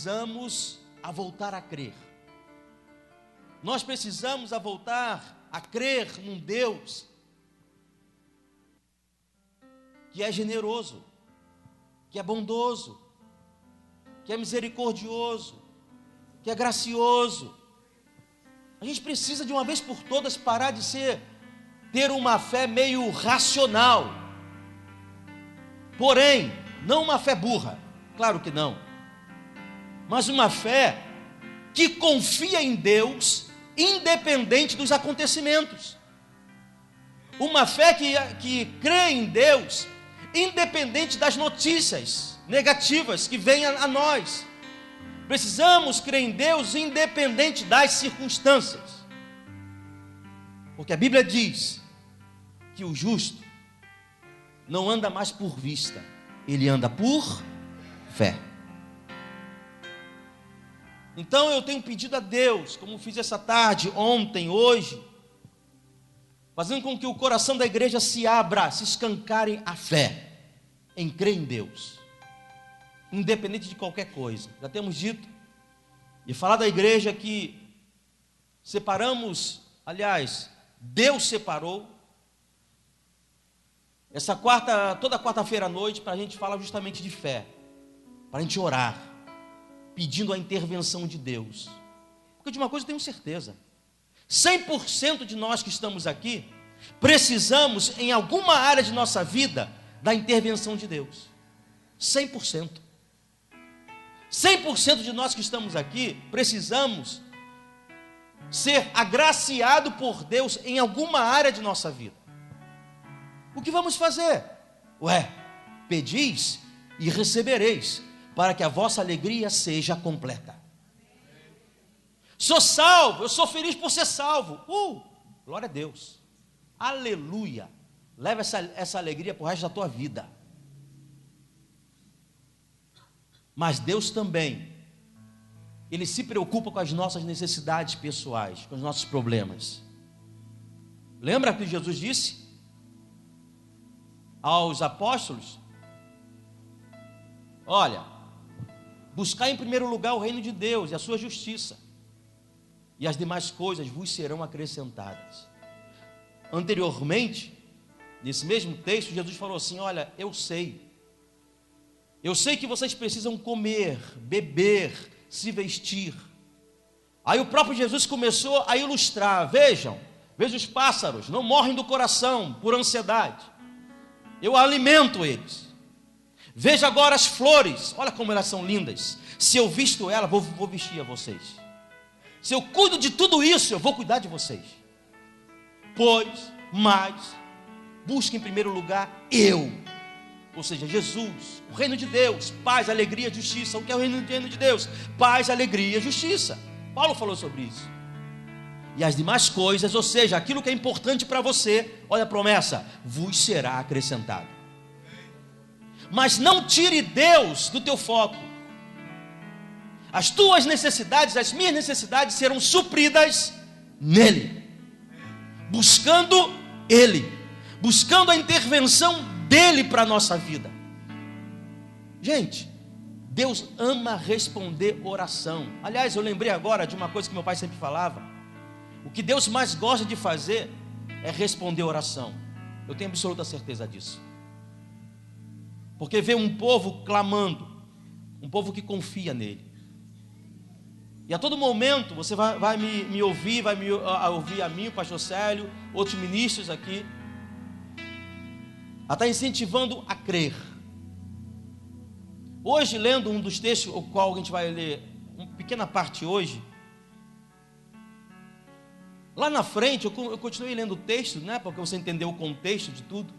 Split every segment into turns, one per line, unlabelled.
precisamos a voltar a crer. Nós precisamos a voltar a crer num Deus que é generoso, que é bondoso, que é misericordioso, que é gracioso. A gente precisa de uma vez por todas parar de ter uma fé meio racional. Porém, não uma fé burra, claro que não. Mas uma fé que confia em Deus, independente dos acontecimentos. Uma fé que crê em Deus, independente das notícias negativas que venham a nós. Precisamos crer em Deus, independente das circunstâncias. Porque a Bíblia diz que o justo não anda mais por vista, ele anda por fé. Então eu tenho pedido a Deus, como fiz essa tarde, ontem, hoje, fazendo com que o coração da igreja se abra, se escancare a fé, em crer em Deus, independente de qualquer coisa. Já temos dito e falado da igreja que separamos, aliás, Deus separou toda quarta-feira à noite para a gente falar justamente de fé, para a gente orar, pedindo a intervenção de Deus. Porque de uma coisa eu tenho certeza: 100% de nós que estamos aqui precisamos, em alguma área de nossa vida, da intervenção de Deus. 100%. 100% de nós que estamos aqui precisamos ser agraciado por Deus em alguma área de nossa vida. O que vamos fazer? Pedis e recebereis, para que a vossa alegria seja completa. Sou salvo, eu sou feliz por ser salvo. Glória a Deus. Aleluia. Leva essa alegria para o resto da tua vida. Mas Deus também, Ele se preocupa com as nossas necessidades pessoais, com os nossos problemas. Lembra que Jesus disse aos apóstolos? Olha, buscar em primeiro lugar o reino de Deus e a sua justiça, e as demais coisas vos serão acrescentadas. Anteriormente, nesse mesmo texto, Jesus falou assim: olha, eu sei que vocês precisam comer, beber, se vestir. Aí o próprio Jesus começou a ilustrar: vejam os pássaros, não morrem do coração por ansiedade, eu alimento eles. Veja agora as flores, olha como elas são lindas. Se eu visto elas, vou vestir a vocês. Se eu cuido de tudo isso, eu vou cuidar de vocês. Mas busque em primeiro lugar eu, ou seja, Jesus, o reino de Deus, paz, alegria, justiça. O que é o reino de Deus? Paz, alegria, justiça. Paulo falou sobre isso. E as demais coisas, ou seja, aquilo que é importante para você, olha a promessa: vos será acrescentado. Mas não tire Deus do teu foco. As tuas necessidades, as minhas necessidades serão supridas nele, buscando Ele, buscando a intervenção dele para a nossa vida. Gente, Deus ama responder oração. Aliás, eu lembrei agora de uma coisa que meu pai sempre falava: o que Deus mais gosta de fazer é responder oração. Eu tenho absoluta certeza disso. Porque vê um povo clamando, um povo que confia nele. E a todo momento você vai me ouvir, vai me ouvir a mim, o pastor Célio, outros ministros aqui, a estar incentivando a crer. Hoje, lendo um dos textos, o qual a gente vai ler uma pequena parte hoje, lá na frente eu continuei lendo o texto, né, porque você entendeu o contexto de tudo.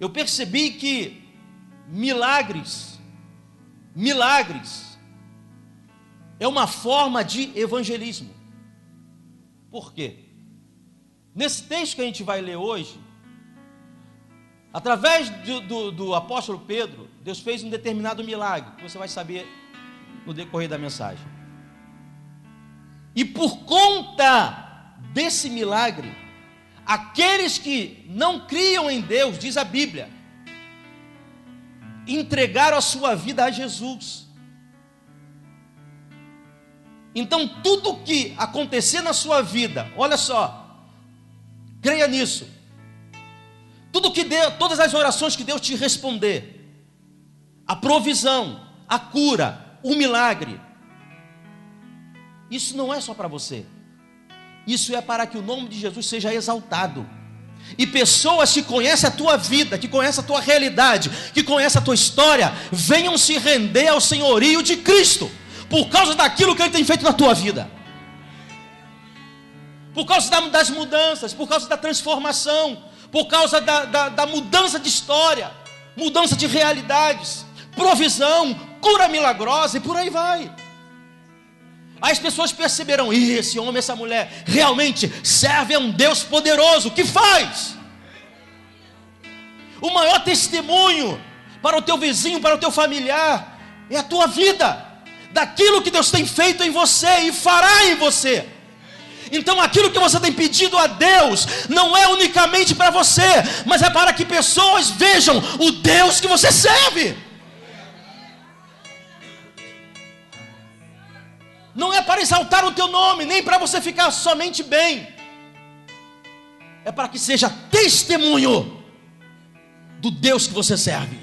Eu percebi que milagres é uma forma de evangelismo. Por quê? Nesse texto que a gente vai ler hoje, através do apóstolo Pedro, Deus fez um determinado milagre, que você vai saber no decorrer da mensagem. E por conta desse milagre, aqueles que não criam em Deus, diz a Bíblia, entregaram a sua vida a Jesus. Então, tudo que acontecer na sua vida, olha só, creia nisso. Todas as orações que Deus te responder, a provisão, a cura, o milagre, isso não é só para você. Isso é para que o nome de Jesus seja exaltado. E pessoas que conhecem a tua vida, que conhecem a tua realidade, que conhecem a tua história, venham se render ao senhorio de Cristo, por causa daquilo que Ele tem feito na tua vida, por causa das mudanças, por causa da transformação, por causa da mudança de história, mudança de realidades, provisão, cura milagrosa e por aí vai. Aí as pessoas perceberão, esse homem, essa mulher realmente serve a um Deus poderoso, que faz. O maior testemunho para o teu vizinho, para o teu familiar, é a tua vida, daquilo que Deus tem feito em você e fará em você. Então aquilo que você tem pedido a Deus, não é unicamente para você, mas é para que pessoas vejam o Deus que você serve. Não é para exaltar o teu nome, nem para você ficar somente bem. É para que seja testemunho do Deus que você serve.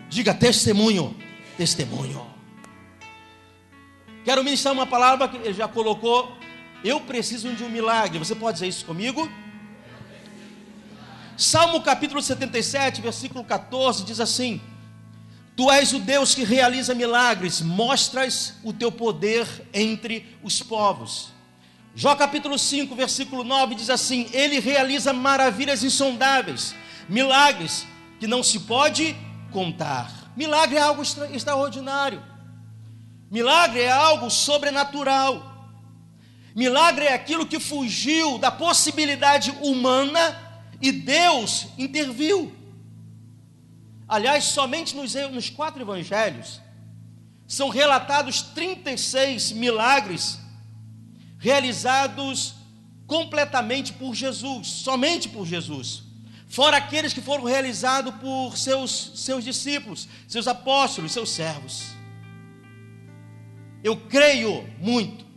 Diga testemunho, testemunho. Quero ministrar uma palavra que ele já colocou. Eu preciso de um milagre. Você pode dizer isso comigo? Salmo capítulo 77, versículo 14, diz assim: Tu és o Deus que realiza milagres, mostras o teu poder entre os povos. Jó capítulo 5, versículo 9 diz assim: Ele realiza maravilhas insondáveis, milagres que não se pode contar. Milagre é algo extraordinário. Milagre é algo sobrenatural. Milagre é aquilo que fugiu da possibilidade humana e Deus interviu. Aliás, somente nos 4 evangelhos são relatados 36 milagres realizados completamente por Jesus, somente por Jesus. Fora aqueles que foram realizados por seus discípulos, seus apóstolos, seus servos. Eu creio muito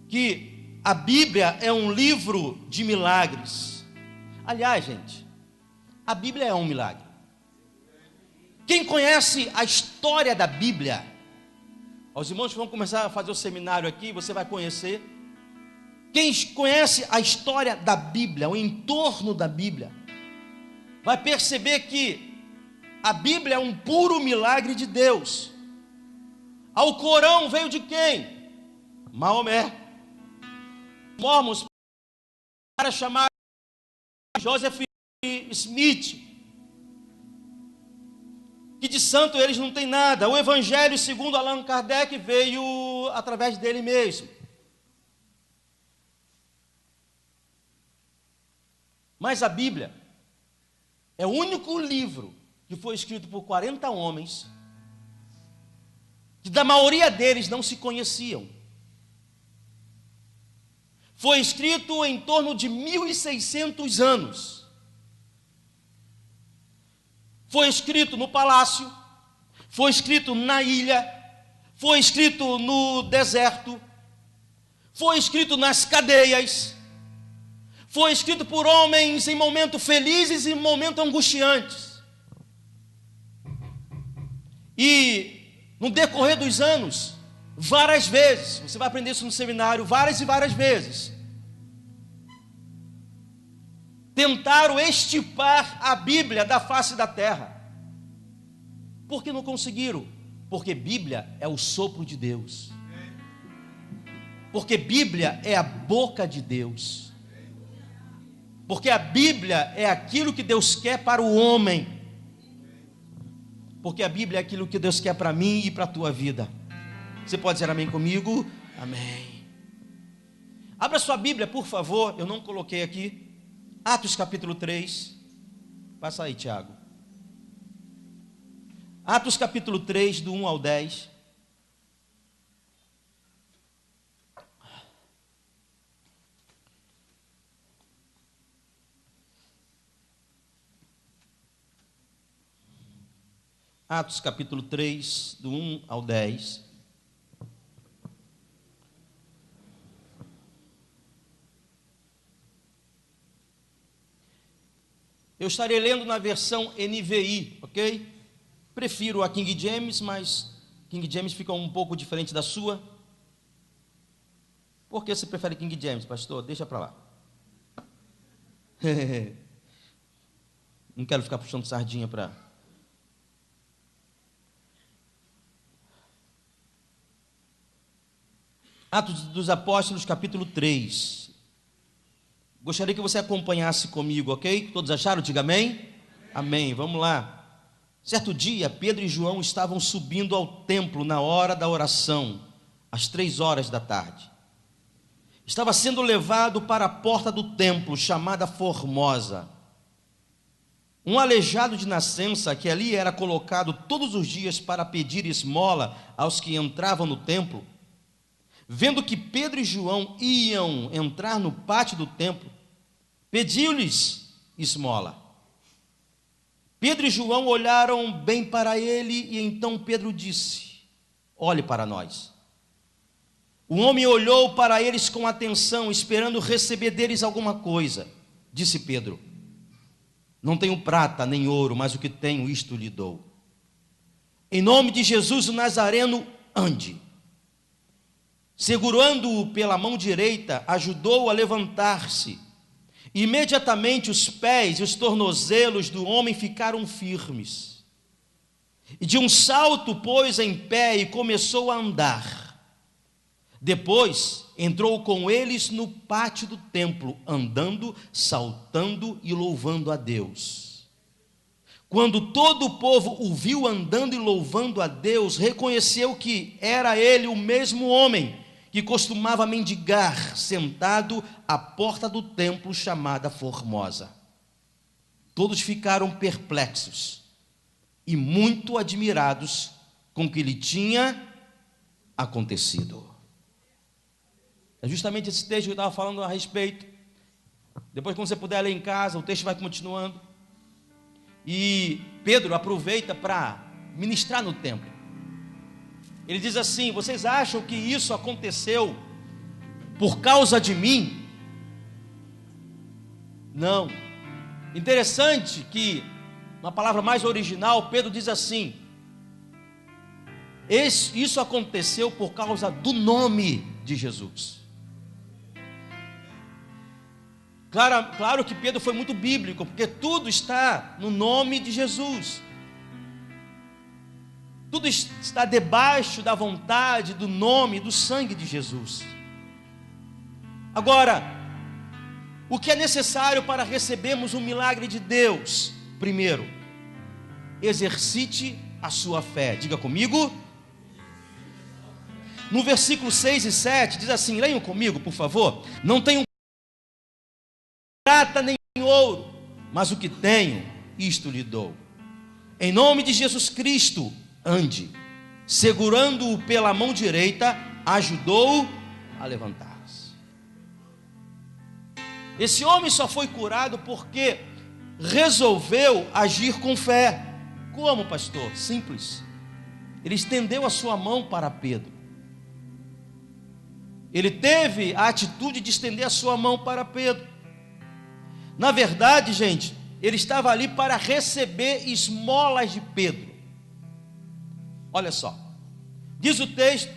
que a Bíblia é um livro de milagres. Aliás, gente, a Bíblia é um milagre. Quem conhece a história da Bíblia, os irmãos que vão começar a fazer o seminário aqui, você vai conhecer. Quem conhece a história da Bíblia, o entorno da Bíblia, vai perceber que a Bíblia é um puro milagre de Deus. Ao Corão veio de quem? Maomé. Mormons, para chamar Joseph Smith, que de santo eles não têm nada. O Evangelho segundo Allan Kardec veio através dele mesmo. Mas a Bíblia é o único livro que foi escrito por 40 homens, que da maioria deles não se conheciam. Foi escrito em torno de 1600 anos. Foi escrito no palácio, foi escrito na ilha, foi escrito no deserto, foi escrito nas cadeias, foi escrito por homens em momentos felizes e em momentos angustiantes. E no decorrer dos anos, várias vezes, você vai aprender isso no seminário, várias e várias vezes, tentaram extirpar a Bíblia da face da terra. Por que não conseguiram? Porque Bíblia é o sopro de Deus. Porque Bíblia é a boca de Deus. Porque a Bíblia é aquilo que Deus quer para o homem. Porque a Bíblia é aquilo que Deus quer para mim e para a tua vida. Você pode dizer amém comigo? Amém. Abra sua Bíblia, por favor. Eu não coloquei aqui. Atos capítulo 3. Passa aí, Tiago. Atos capítulo 3, do 1 ao 10. Atos capítulo 3, do 1 ao 10. Eu estarei lendo na versão NVI, ok? Prefiro a King James, mas King James fica um pouco diferente da sua. Por que você prefere King James, pastor? Deixa para lá. Não quero ficar puxando sardinha para... Atos dos Apóstolos, capítulo 3. Gostaria que você acompanhasse comigo, ok? Todos acharam? Diga amém. Amém. Vamos lá. Certo dia, Pedro e João estavam subindo ao templo na hora da oração, às 3 horas da tarde. Estava sendo levado para a porta do templo, chamada Formosa. Um aleijado de nascença, que ali era colocado todos os dias para pedir esmola aos que entravam no templo, vendo que Pedro e João iam entrar no pátio do templo, pediu-lhes esmola. Pedro e João olharam bem para ele e então Pedro disse: olhe para nós. O homem olhou para eles com atenção, esperando receber deles alguma coisa. Disse Pedro: não tenho prata nem ouro, mas o que tenho, isto lhe dou. Em nome de Jesus o Nazareno, ande. Segurando-o pela mão direita, ajudou-o a levantar-se. Imediatamente os pés e os tornozelos do homem ficaram firmes. E de um salto pôs em pé e começou a andar. Depois entrou com eles no pátio do templo, andando, saltando e louvando a Deus. Quando todo o povo o viu andando e louvando a Deus, reconheceu que era ele o mesmo homem que costumava mendigar, sentado à porta do templo chamada Formosa. Todos ficaram perplexos e muito admirados com o que lhe tinha acontecido. É justamente esse texto que eu estava falando a respeito. Depois, quando você puder ler em casa, o texto vai continuando. E Pedro aproveita para ministrar no templo. Ele diz assim: vocês acham que isso aconteceu por causa de mim? Não. Interessante que, na palavra mais original, Pedro diz assim: isso aconteceu por causa do nome de Jesus. Claro que Pedro foi muito bíblico, porque tudo está no nome de Jesus. Tudo está debaixo da vontade, do nome, do sangue de Jesus. Agora, o que é necessário para recebermos o milagre de Deus? Primeiro, exercite a sua fé. Diga comigo. No versículo 6 e 7, diz assim, leiam comigo, por favor. Não tenho prata nem ouro, mas o que tenho, isto lhe dou. Em nome de Jesus Cristo, ande. Segurando-o pela mão direita, ajudou-o a levantar-se. Esse homem só foi curado porque resolveu agir com fé. Como, pastor? Simples. Ele estendeu a sua mão para Pedro. Ele teve a atitude de estender a sua mão para Pedro. Na verdade, gente, ele estava ali para receber esmolas de Pedro. Olha só, diz o texto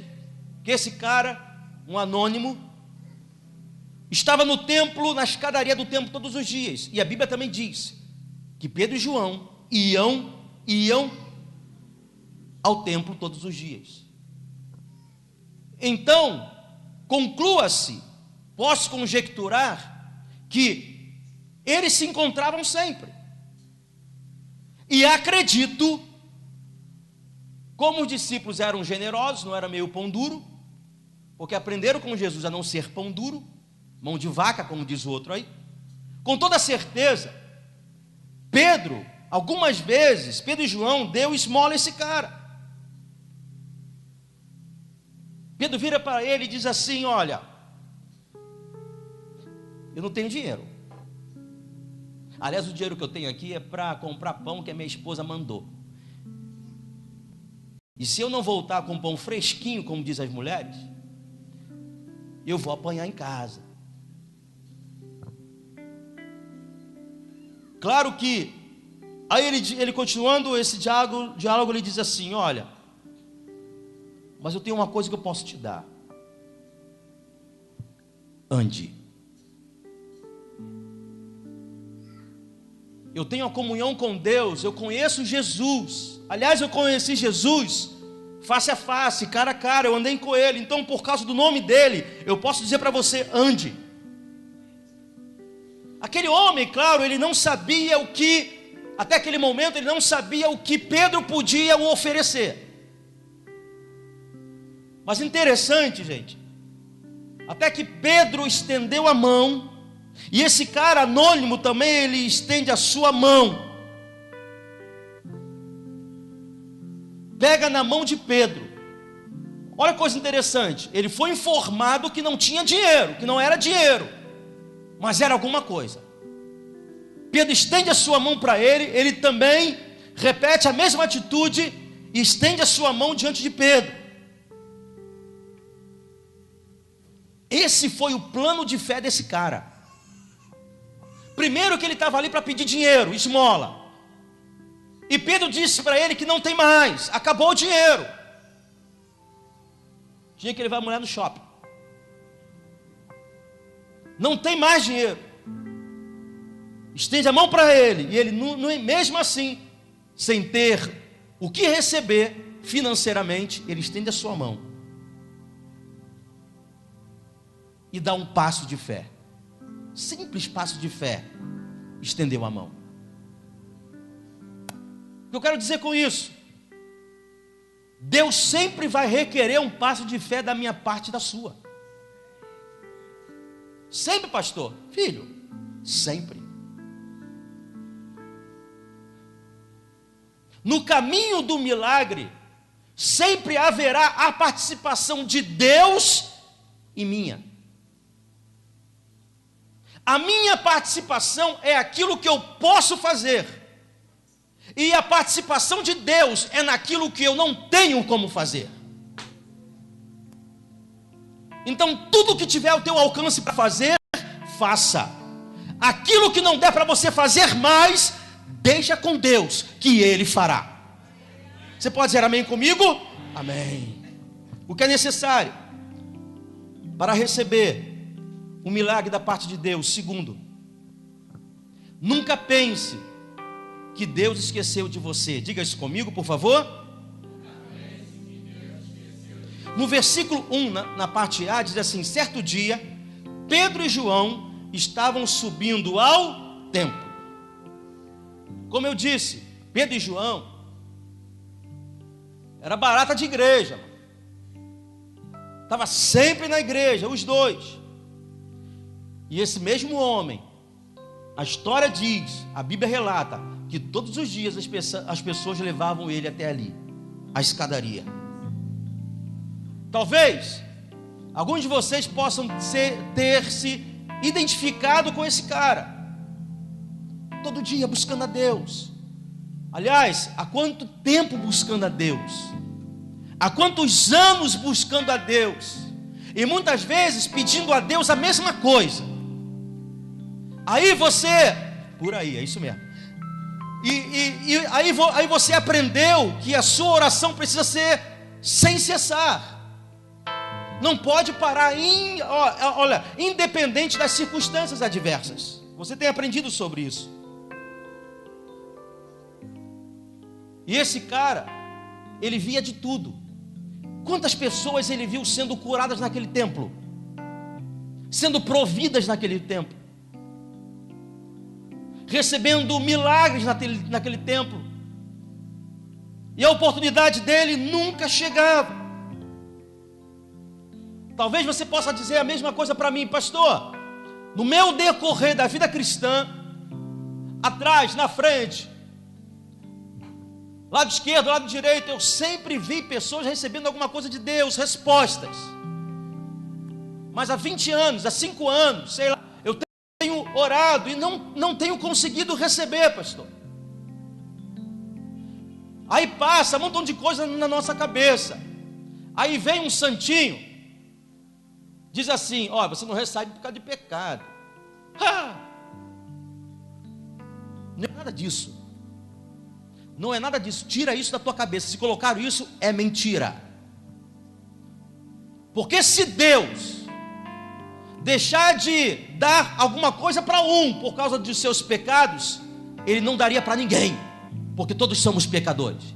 que esse cara, um anônimo, estava no templo, na escadaria do templo todos os dias. E a Bíblia também diz que Pedro e João iam ao templo todos os dias. Então, conclua-se, posso conjecturar que eles se encontravam sempre. E acredito, como os discípulos eram generosos, não era meio pão duro, porque aprenderam com Jesus a não ser pão duro, mão de vaca, como diz o outro aí. Com toda certeza, Pedro, algumas vezes, Pedro e João deu esmola a esse cara. Pedro vira para ele e diz assim: olha, eu não tenho dinheiro. Aliás, o dinheiro que eu tenho aqui é para comprar pão que a minha esposa mandou. E se eu não voltar com pão fresquinho, como dizem as mulheres, eu vou apanhar em casa. Claro que, aí ele continuando esse diálogo, ele diz assim: olha, mas eu tenho uma coisa que eu posso te dar. Ande. Eu tenho a comunhão com Deus, eu conheço Jesus. Aliás, eu conheci Jesus face a face, cara a cara, eu andei com Ele. Então, por causa do nome dEle, eu posso dizer para você: ande. Aquele homem, claro, ele não sabia o que, até aquele momento, ele não sabia o que Pedro podia o oferecer. Mas interessante, gente, até que Pedro estendeu a mão, e esse cara anônimo também, ele estende a sua mão, pega na mão de Pedro. Olha que coisa interessante, ele foi informado que não tinha dinheiro, que não era dinheiro, mas era alguma coisa. Pedro estende a sua mão para ele, ele também repete a mesma atitude e estende a sua mão diante de Pedro. Esse foi o plano de fé desse cara. Primeiro que ele estava ali para pedir dinheiro, esmola. E Pedro disse para ele que não tem mais, acabou o dinheiro. Tinha que levar a mulher no shopping. Não tem mais dinheiro. Estende a mão para ele, e ele, mesmo assim, sem ter o que receber financeiramente, ele estende a sua mão e dá um passo de fé. Simples passo de fé. Estendeu a mão. O que eu quero dizer com isso? Deus sempre vai requerer um passo de fé da minha parte e da sua. Sempre, pastor. Filho, sempre. No caminho do milagre, sempre haverá a participação de Deus e minha. A minha participação é aquilo que eu posso fazer, e a participação de Deus é naquilo que eu não tenho como fazer. Então, tudo que tiver ao teu alcance para fazer, faça. Aquilo que não der para você fazer mais, deixa com Deus, que Ele fará. Você pode dizer amém comigo? Amém. O que é necessário para receber o milagre da parte de Deus? Segundo, nunca pense que Deus esqueceu de você. Diga isso comigo, por favor. No versículo 1, na parte A, diz assim: certo dia, Pedro e João estavam subindo ao templo. Como eu disse, Pedro e João era barata de igreja, estava sempre na igreja, os dois. E esse mesmo homem, a história diz, a Bíblia relata, que todos os dias as pessoas levavam ele até ali, a escadaria. Talvez alguns de vocês possam ter se identificado com esse cara, todo dia buscando a Deus. Aliás, há quanto tempo buscando a Deus? Há quantos anos buscando a Deus? E muitas vezes pedindo a Deus a mesma coisa. Aí você, por aí, é isso mesmo. Aí você aprendeu que a sua oração precisa ser sem cessar. Não pode parar, olha, independente das circunstâncias adversas. Você tem aprendido sobre isso. E esse cara, ele via de tudo. Quantas pessoas ele viu sendo curadas naquele templo? Sendo providas naquele templo? Recebendo milagres naquele templo? E a oportunidade dele nunca chegava. Talvez você possa dizer a mesma coisa para mim: pastor, no meu decorrer da vida cristã, atrás, na frente, lado esquerdo, lado direito, eu sempre vi pessoas recebendo alguma coisa de Deus, respostas. Mas há 20 anos, há 5 anos, sei lá, eu tenho orado e não tenho conseguido receber, pastor. Aí passa um montão de coisa na nossa cabeça. Aí vem um santinho, diz assim: ó, você não recebe por causa de pecado. Não é nada disso. Não é nada disso. Tira isso da tua cabeça. Se colocaram isso, é mentira. Porque se Deus deixar de dar alguma coisa para um por causa dos seus pecados, Ele não daria para ninguém, porque todos somos pecadores.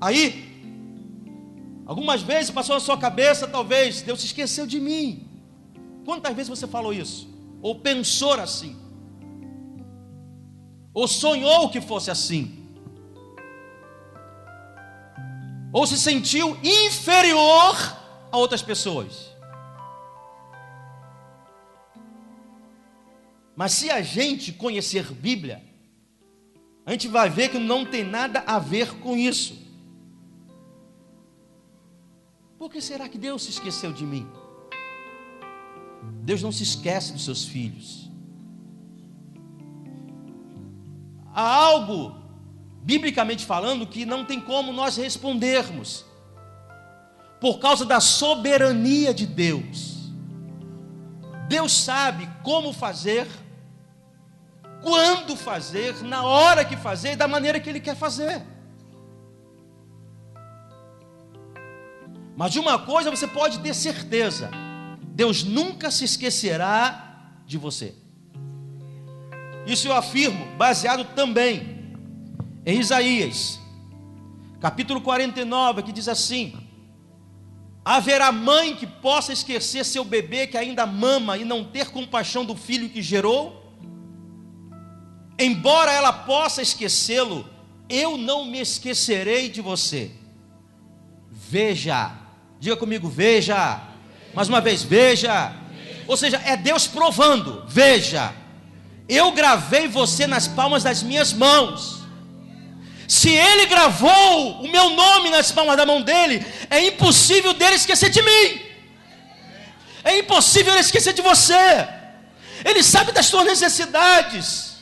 Aí, algumas vezes passou na sua cabeça, talvez, Deus se esqueceu de mim. Quantas vezes você falou isso? Ou pensou assim? Ou sonhou que fosse assim? Ou se sentiu inferior a outras pessoas? Mas se a gente conhecer Bíblia, a gente vai ver que não tem nada a ver com isso. Por que será que Deus se esqueceu de mim? Deus não se esquece dos seus filhos. Há algo, biblicamente falando, que não tem como nós respondermos, por causa da soberania de Deus. Deus sabe como fazer, quando fazer, na hora que fazer, da maneira que Ele quer fazer. Mas de uma coisa você pode ter certeza: Deus nunca se esquecerá de você. Isso eu afirmo, baseado também em Isaías, capítulo 49, que diz assim: haverá mãe que possa esquecer seu bebê que ainda mama e não ter compaixão do filho que gerou? Embora ela possa esquecê-lo, eu não me esquecerei de você. Veja, diga comigo, veja. Mais uma vez, veja. Ou seja, é Deus provando: veja, eu gravei você nas palmas das minhas mãos. Se Ele gravou o meu nome nas palmas da mão dele, é impossível dele esquecer de mim. É impossível ele esquecer de você. Ele sabe das suas necessidades,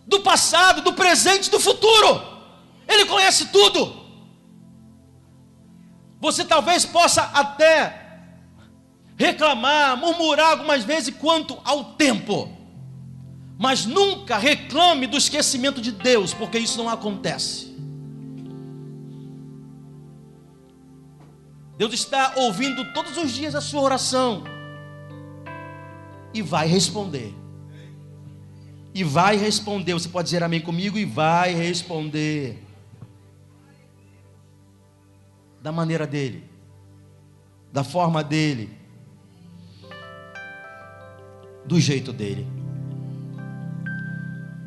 do passado, do presente, do futuro. Ele conhece tudo. Você talvez possa até reclamar, murmurar algumas vezes quanto ao tempo, mas nunca reclame do esquecimento de Deus, porque isso não acontece. Deus está ouvindo todos os dias a sua oração e vai responder. E vai responder. Você pode dizer amém comigo? E vai responder da maneira dele, da forma dele, do jeito dele.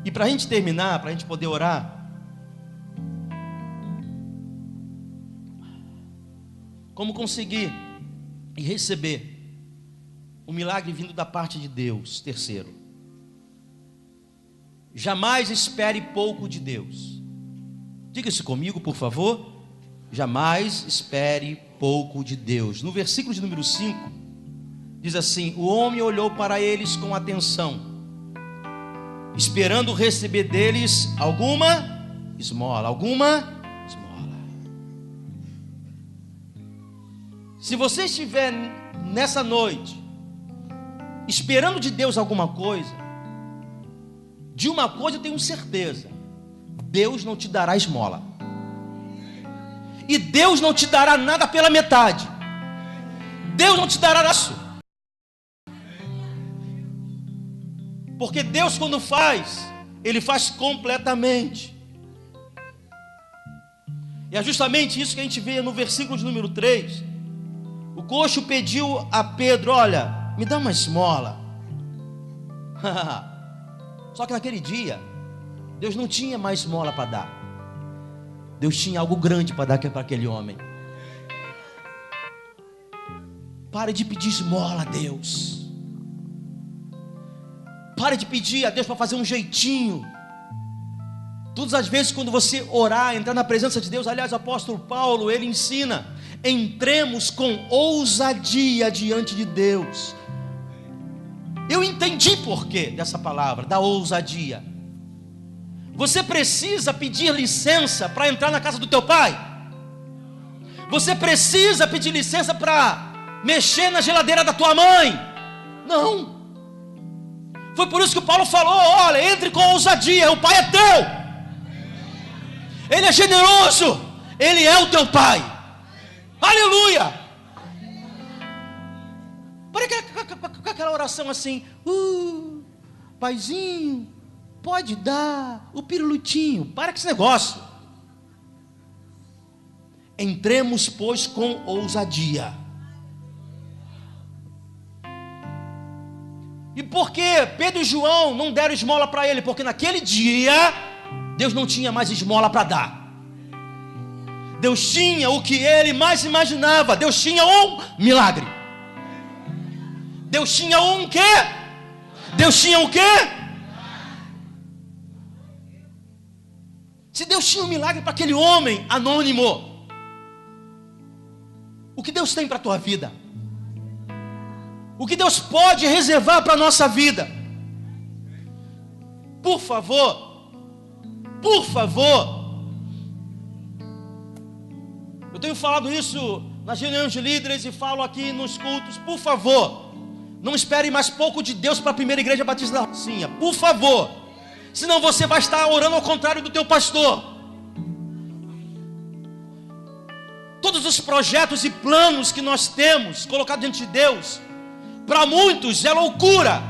E para a gente terminar, para a gente poder orar, como conseguir e receber um milagre vindo da parte de Deus? Terceiro, jamais espere pouco de Deus. Diga isso comigo, por favor. Jamais espere pouco de Deus. No versículo de número 5, diz assim: o homem olhou para eles com atenção, esperando receber deles alguma esmola. Se você estiver nessa noite esperando de Deus alguma coisa, de uma coisa eu tenho certeza: Deus não te dará esmola. E Deus não te dará nada pela metade. Deus não te dará isso. Porque Deus, quando faz, Ele faz completamente. E é justamente isso que a gente vê no versículo de número 3. O coxo pediu a Pedro: olha, me dá uma esmola. Só que naquele dia, Deus não tinha mais esmola para dar. Deus tinha algo grande para dar para aquele homem. Pare de pedir esmola a Deus. Pare de pedir a Deus para fazer um jeitinho. Todas as vezes quando você orar, entrar na presença de Deus, aliás, o apóstolo Paulo, ele ensina: entremos com ousadia diante de Deus. Eu entendi porquê dessa palavra, da ousadia. Você precisa pedir licença para entrar na casa do teu pai? Você precisa pedir licença para mexer na geladeira da tua mãe? Não. Foi por isso que Paulo falou: olha, entre com ousadia, o pai é teu. Ele é generoso, ele é o teu pai. Aleluia. Para com aquela oração assim: paizinho, pode dar o pirulitinho. Para com esse negócio. Entremos, pois, com ousadia. E por que Pedro e João não deram esmola para ele? Porque naquele dia Deus não tinha mais esmola para dar. Deus tinha o que ele mais imaginava. Deus tinha um milagre. Deus tinha um quê? Deus tinha o quê? Se Deus tinha um milagre para aquele homem anônimo, o que Deus tem para a tua vida? O que Deus pode reservar para a nossa vida? Por favor, por favor. Eu tenho falado isso nas reuniões de líderes e falo aqui nos cultos. Por favor, não espere mais pouco de Deus para a primeira igreja batista da Rocinha. Por favor, senão você vai estar orando ao contrário do teu pastor. Todos os projetos e planos que nós temos colocado diante de Deus, para muitos é loucura.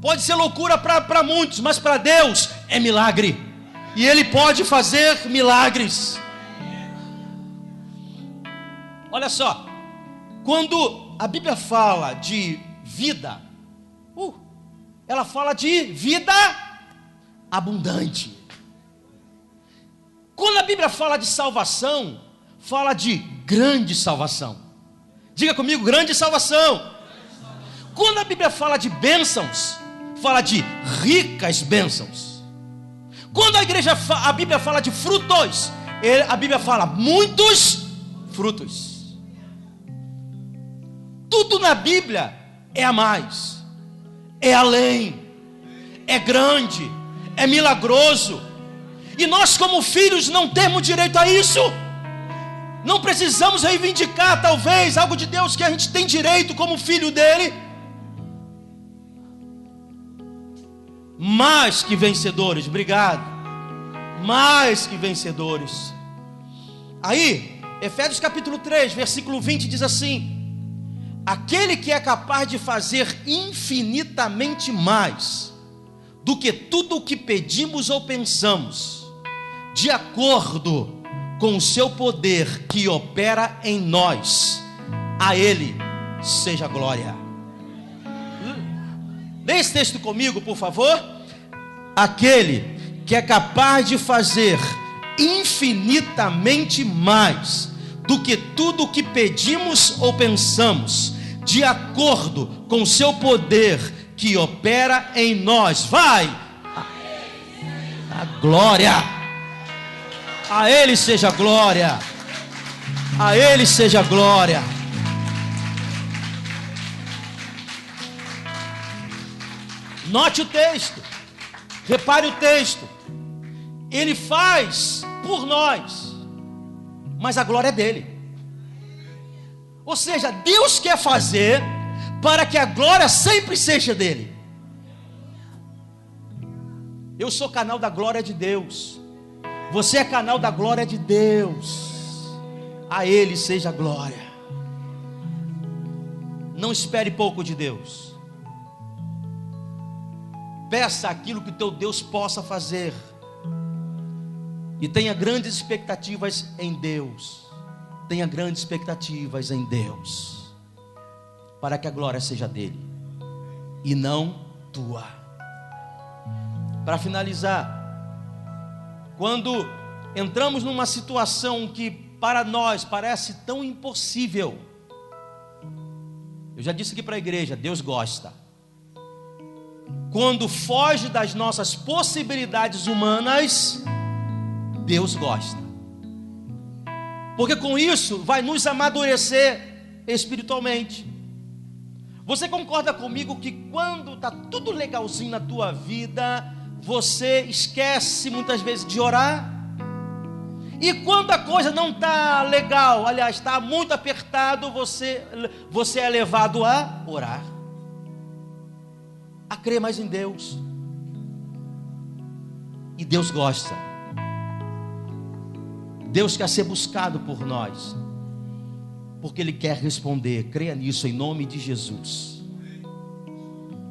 Pode ser loucura para muitos, mas para Deus é milagre. E Ele pode fazer milagres. Olha só, quando a Bíblia fala de vida, ela fala de vida abundante. Quando a Bíblia fala de salvação, fala de grande salvação. Diga comigo: grande salvação. Quando a Bíblia fala de bênçãos, fala de ricas bênçãos. Quando a Bíblia fala de frutos, a Bíblia fala muitos frutos. Tudo na Bíblia é a mais, é além, é grande, é milagroso. E nós, como filhos, não temos direito a isso. Não precisamos reivindicar talvez algo de Deus que a gente tem direito como filho dele. Mais que vencedores, obrigado. Mais que vencedores. Aí, Efésios capítulo 3, versículo 20 diz assim: aquele que é capaz de fazer infinitamente mais do que tudo o que pedimos ou pensamos, de acordo com o seu poder que opera em nós, a Ele seja glória. Lê esse texto comigo, por favor. Aquele que é capaz de fazer infinitamente mais do que tudo o que pedimos ou pensamos, de acordo com o seu poder que opera em nós. Vai! A glória! A Ele seja glória. A Ele seja glória. Note o texto. Repare o texto. Ele faz por nós, mas a glória é dele. Ou seja, Deus quer fazer para que a glória sempre seja dele. Eu sou canal da glória de Deus. Você é canal da glória de Deus. A Ele seja a glória. Não espere pouco de Deus. Peça aquilo que o teu Deus possa fazer. E tenha grandes expectativas em Deus. Tenha grandes expectativas em Deus, para que a glória seja dele e não tua. Para finalizar, quando entramos numa situação que para nós parece tão impossível, eu já disse aqui para a igreja, Deus gosta. Quando foge das nossas possibilidades humanas, Deus gosta. Porque com isso vai nos amadurecer espiritualmente, Você concorda comigo que quando está tudo legalzinho na tua vida, você esquece muitas vezes de orar? E quando a coisa não está legal, aliás, está muito apertado, você é levado a orar, a crer mais em Deus. E Deus gosta. Deus quer ser buscado por nós, porque Ele quer responder. Creia nisso em nome de Jesus.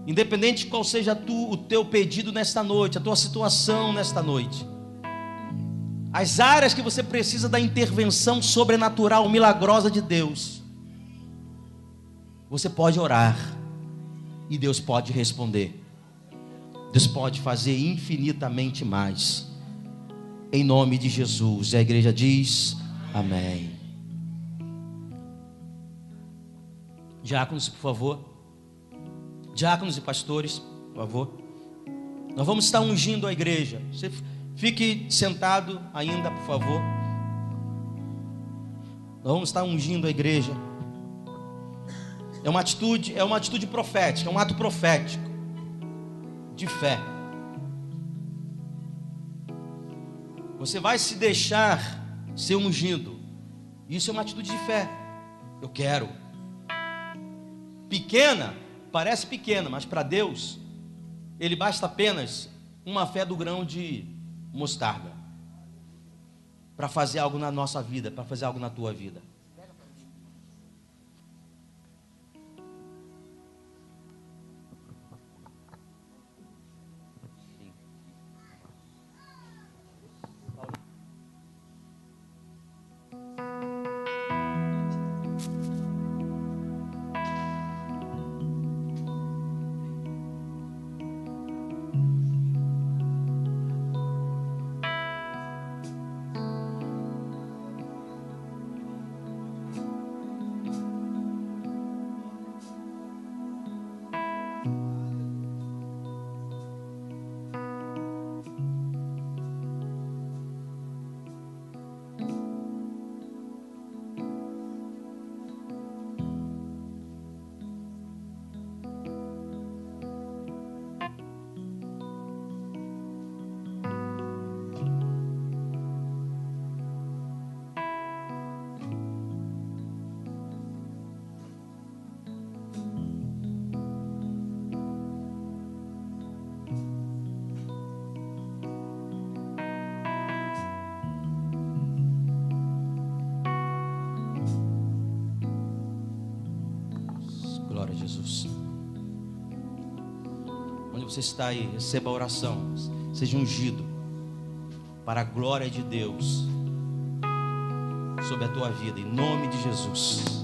Independente de qual seja o teu pedido nesta noite, a tua situação nesta noite, as áreas que você precisa da intervenção sobrenatural, milagrosa de Deus, você pode orar e Deus pode responder. Deus pode fazer infinitamente mais, em nome de Jesus. E a igreja diz amém. Diáconos, por favor. Diáconos e pastores, por favor. Nós vamos estar ungindo a igreja. Você fique sentado ainda, por favor. Nós vamos estar ungindo a igreja. É uma atitude profética, é um ato profético de fé. Você vai se deixar ser ungido. Isso é uma atitude de fé. Eu quero. Pequena, parece pequena, mas para Deus, Ele basta apenas uma fé do grão de mostarda para fazer algo na nossa vida, para fazer algo na tua vida. Glória a Jesus. Onde você está aí, receba a oração. Seja ungido para a glória de Deus sobre a tua vida, em nome de Jesus.